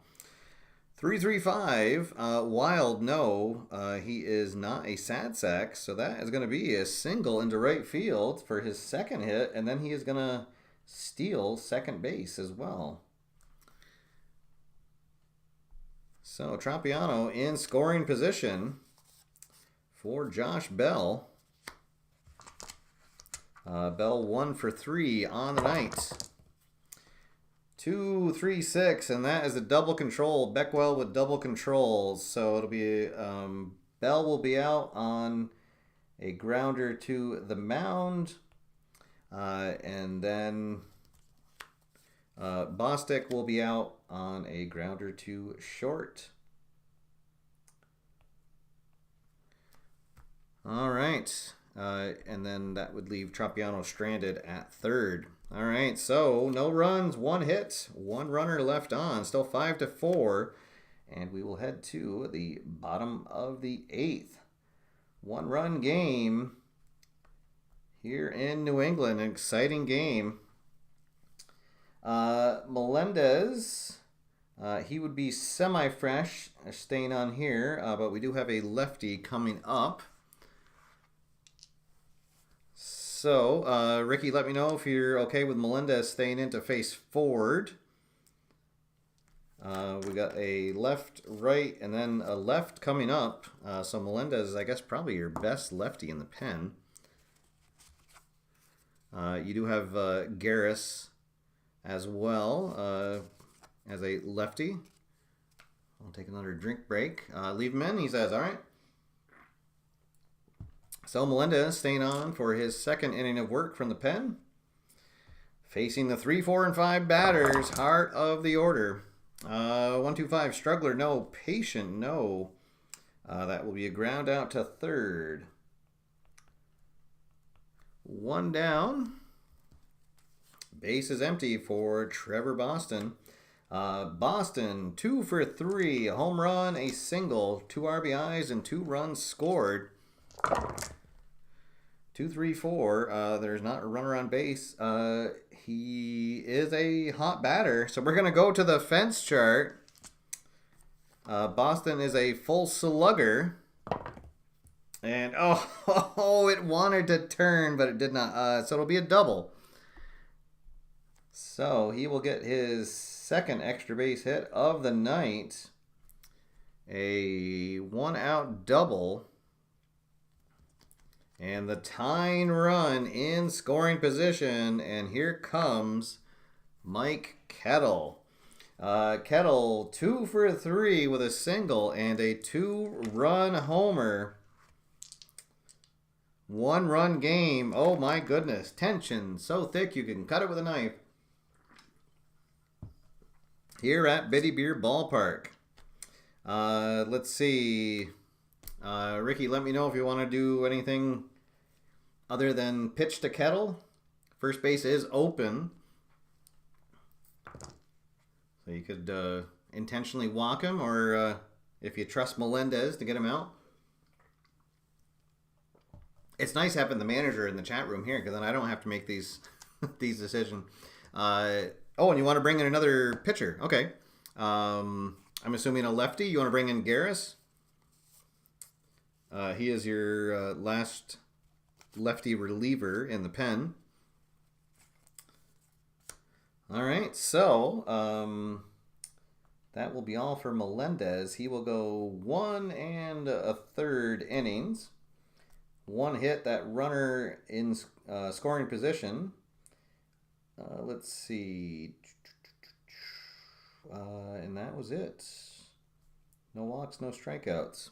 335, wild no. He is not a sad sack, so that is going to be a single into right field for his second hit, and then he is going to steal second base as well. So Tropiano in scoring position for Josh Bell. Bell 1 for 3 on the night. 2, 3, 6, and that is a double control. Beckwell with double controls. So it'll be Bell will be out on a grounder to the mound, and then Bostic will be out on a grounder to short. All right. And then that would leave Tropiano stranded at third. All right, so no runs, 1 hit, 1 runner left on, still 5-4, and we will head to the bottom of the 8th. 1-run game here in New England, an exciting game. Melendez, he would be semi-fresh, staying on here, but we do have a lefty coming up. So, Ricky, let me know if you're okay with Melendez staying in to face Ford. We got a left, right, and then a left coming up. So Melendez is, I guess, probably your best lefty in the pen. You do have Garris as well as a lefty. I'll take another drink break. Leave him in, he says, all right. So Melendez staying on for his second inning of work from the pen. Facing the 3, 4, and 5 batters, heart of the order. 1, 2, 5, Struggler, no. Patient, no. That will be a ground out to third. 1 down. Base is empty for Trevor Boston. Boston, 2 for 3. A home run, a single, 2 RBIs, and 2 runs scored. 2, 3, 4. There's not a runner on base. He is a hot batter. So we're going to go to the fence chart. Boston is a full slugger. And, oh, it wanted to turn, but it did not. So it'll be a double. So he will get his second extra base hit of the night. A 1-out double. And the tying run in scoring position. And here comes Mike Kettle. Kettle, 2 for 3 with a single and a 2-run homer. 1-run game. Oh my goodness. Tension so thick you can cut it with a knife. Here at Biddy Beer Ballpark. Let's see. Ricky, let me know if you want to do anything other than pitch to Kettle. First base is open. So you could intentionally walk him, or if you trust Melendez to get him out. It's nice having the manager in the chat room here, because then I don't have to make these these decisions. Oh, and you want to bring in another pitcher. Okay. I'm assuming a lefty. You want to bring in Garris? He is your last lefty reliever in the pen. All right, so that will be all for Melendez. He will go 1 1/3 innings. One hit, that runner in scoring position. Let's see. And that was it. No walks, no strikeouts.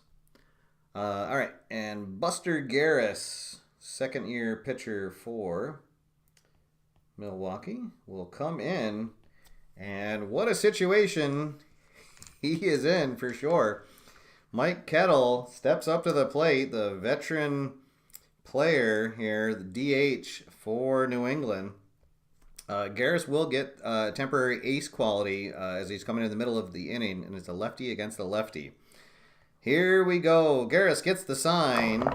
All right, and Buster Garris, second-year pitcher for Milwaukee, will come in. And what a situation he is in for sure. Mike Kettle steps up to the plate, the veteran player here, the DH for New England. Garris will get temporary ace quality as he's coming in the middle of the inning, and it's a lefty against a lefty. Here we go. Garris gets the sign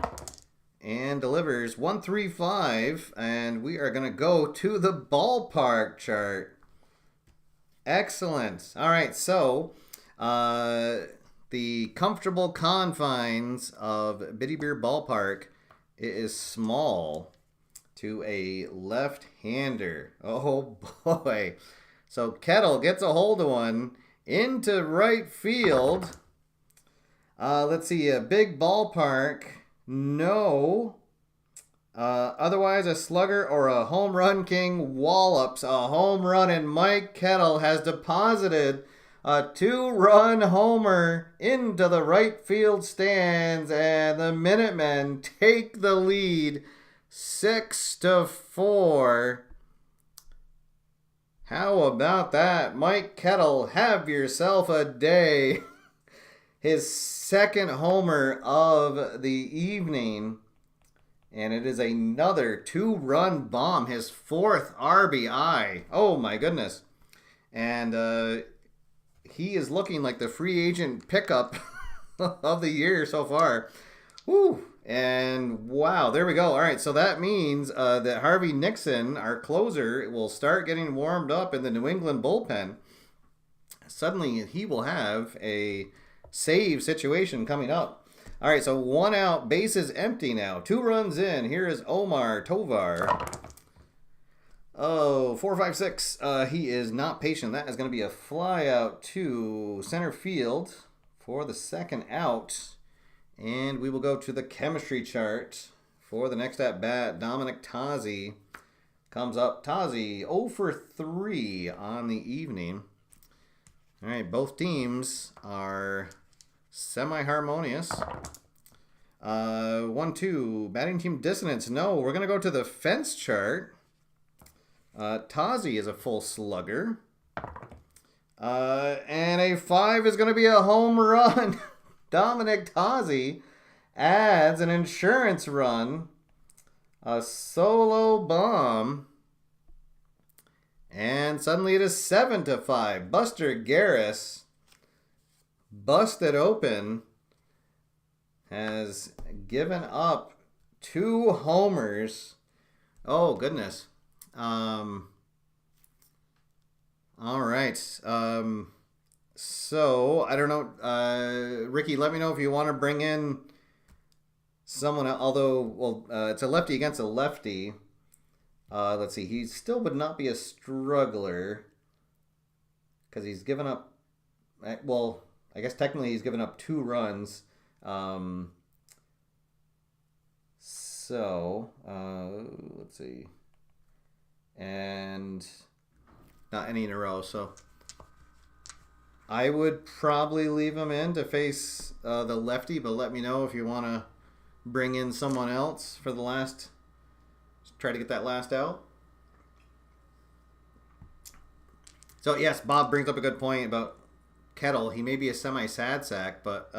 and delivers 1-3-5, and we are going to go to the ballpark chart. Excellent. All right, so the comfortable confines of Biddy Beer Ballpark, it is small to a left-hander. Oh, boy. So Kettle gets a hold of one into right field. Let's see, a big ballpark. No. Otherwise, a slugger or a home run king wallops a home run, and Mike Kettle has deposited a 2-run homer into the right field stands, and the Minutemen take the lead 6-4. How about that? Mike Kettle, have yourself a day. His second homer of the evening. And it is another 2-run bomb. His 4th RBI. Oh my goodness. And he is looking like the free agent pickup of the year so far. Woo. And wow, there we go. All right, so that means that Harvey Nixon, our closer, will start getting warmed up in the New England bullpen. Suddenly, he will have a save situation coming up. All right, so 1 out, bases empty now. 2 runs in. Here is Omar Tovar. Oh, 4-5-6. He is not patient. That is going to be a fly out to center field for the second out. And we will go to the chemistry chart for the next at bat. Dominic Tazi comes up. Tazi 0 for 3 on the evening. All right, both teams are semi-harmonious. 1-2. Batting team dissonance. No, we're going to go to the fence chart. Tazi is a full slugger. And a 5 is going to be a home run. Dominic Tazi adds an insurance run. A solo bomb. And suddenly it is 7-5. Buster Garris, busted open, has given up 2 homers. Oh, goodness. All right. So, I don't know. Ricky, let me know if you want to bring in someone, although, well, it's a lefty against a lefty. Let's see. He still would not be a struggler because he's given up, well, I guess technically he's given up 2 runs. Let's see. And not any in a row, so I would probably leave him in to face the lefty, but let me know if you want to bring in someone else for the last, try to get that last out. So yes, Bob brings up a good point about Kettle. He may be a semi-sad sack, but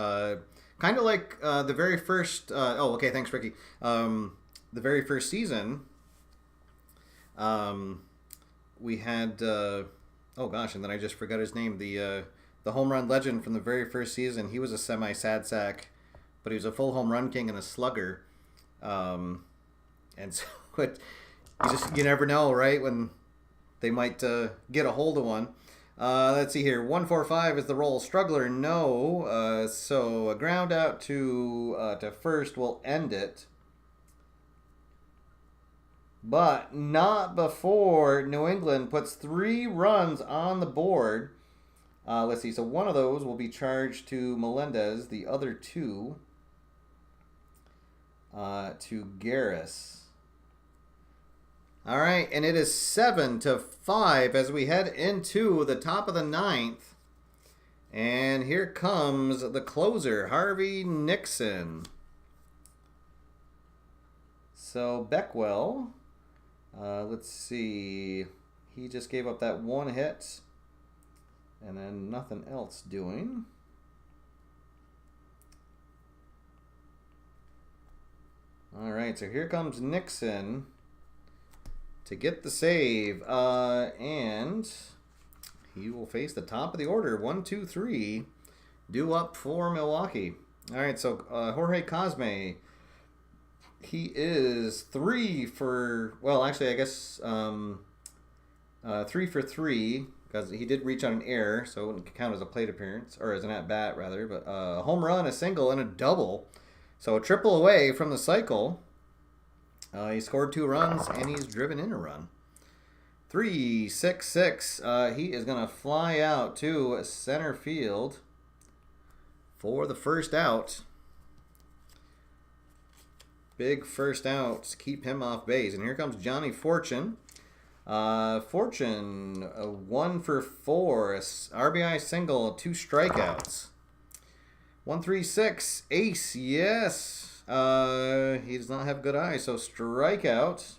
kind of like the very first, okay, thanks Ricky. The very first season, we had, oh gosh, and then I just forgot his name, the home run legend from the very first season. He was a semi-sad sack, but he was a full home run king and a slugger. And so you never know, right, when they might get a hold of one. Let's see here. 145 is the roll. Struggler, no. So a ground out to first will end it. But not before New England puts 3 runs on the board. Let's see. So one of those will be charged to Melendez. The other 2 to Garris. All right, and it is 7-5 as we head into the top of the 9th. And here comes the closer, Harvey Nixon. So Beckwell, let's see. He just gave up that 1 hit. And then nothing else doing. All right, so here comes Nixon to get the save. And he will face the top of the order. 1, 2, 3. Due up for Milwaukee. All right, so Jorge Cosme. He is 3 for, well, actually, I guess 3 for 3. Because he did reach on an error, so it wouldn't count as a plate appearance, or as an at-bat, rather. But a home run, a single, and a double. So a triple away from the cycle. He scored 2 runs, and he's driven in a run. 3-6-6. He is going to fly out to center field for the first out. Big first out to keep him off base. And here comes Johnny Fortune. Fortune, 1 for 4, RBI single, 2 strikeouts. 1-3-6, ace, yes. He does not have good eyes, so strikeout.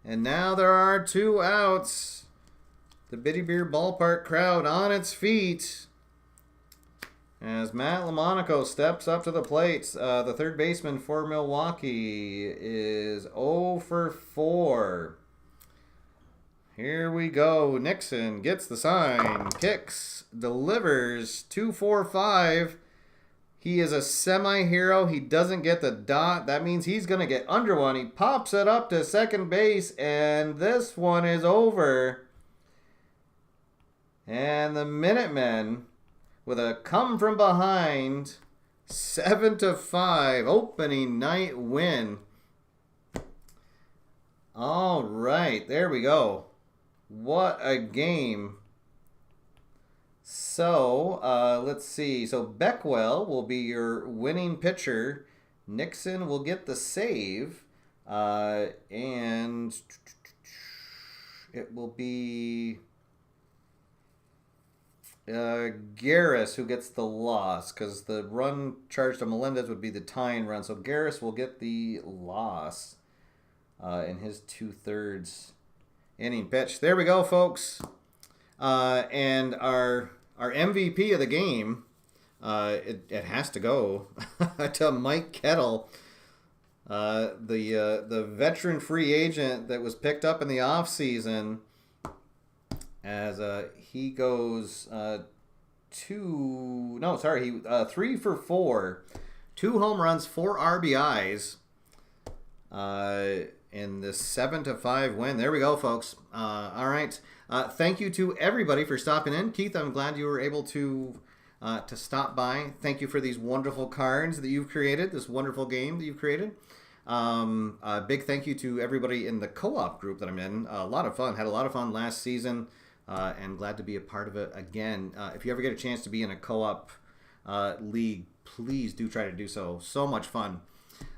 And now there are 2 outs. The Biddy Beer Ballpark crowd on its feet as Matt LaMonaco steps up to the plate. The third baseman for Milwaukee is 0 for 4. Here we go. Nixon gets the sign, kicks, delivers, 2-4-5. He is a semi-hero. He doesn't get the dot. That means he's going to get under one. He pops it up to second base, and this one is over. And the Minutemen, with a come from behind, 7-5, opening night win. All right, there we go. What a game. So, let's see. So, Beckwell will be your winning pitcher. Nixon will get the save. And it will be Garris who gets the loss, because the run charged to Melendez would be the tying run. So, Garris will get the loss in his 2/3 inning pitch. There we go, folks. And our MVP of the game, it has to go to Mike Kettle, the veteran free agent that was picked up in the offseason, as he goes 3 for 4, 2 home runs, 4 RBIs. In the 7-5 win. There we go, folks. All right. Thank you to everybody for stopping in. Keith, I'm glad you were able to stop by. Thank you for these wonderful cards that you've created, this wonderful game that you've created. A big thank you to everybody in the co-op group that I'm in. A lot of fun. Had a lot of fun last season, and glad to be a part of it again. If you ever get a chance to be in a co-op league, please do try to do so. So much fun.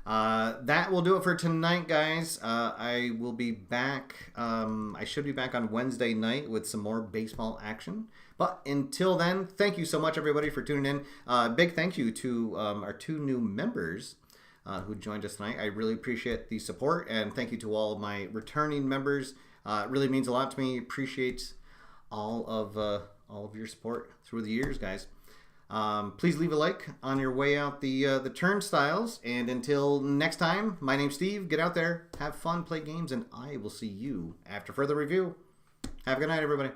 That will do it for tonight, guys. I will be back. I should be back on Wednesday night with some more baseball action. But until then, thank you so much, everybody, for tuning in. Big thank you to our 2 new members who joined us tonight. I really appreciate the support, and thank you to all of my returning members. It really means a lot to me. Appreciate all of your support through the years, guys. Please leave a like on your way out the turnstiles. And until next time, my name's Steve. Get out there, have fun, play games, and I will see you after further review. Have a good night, everybody.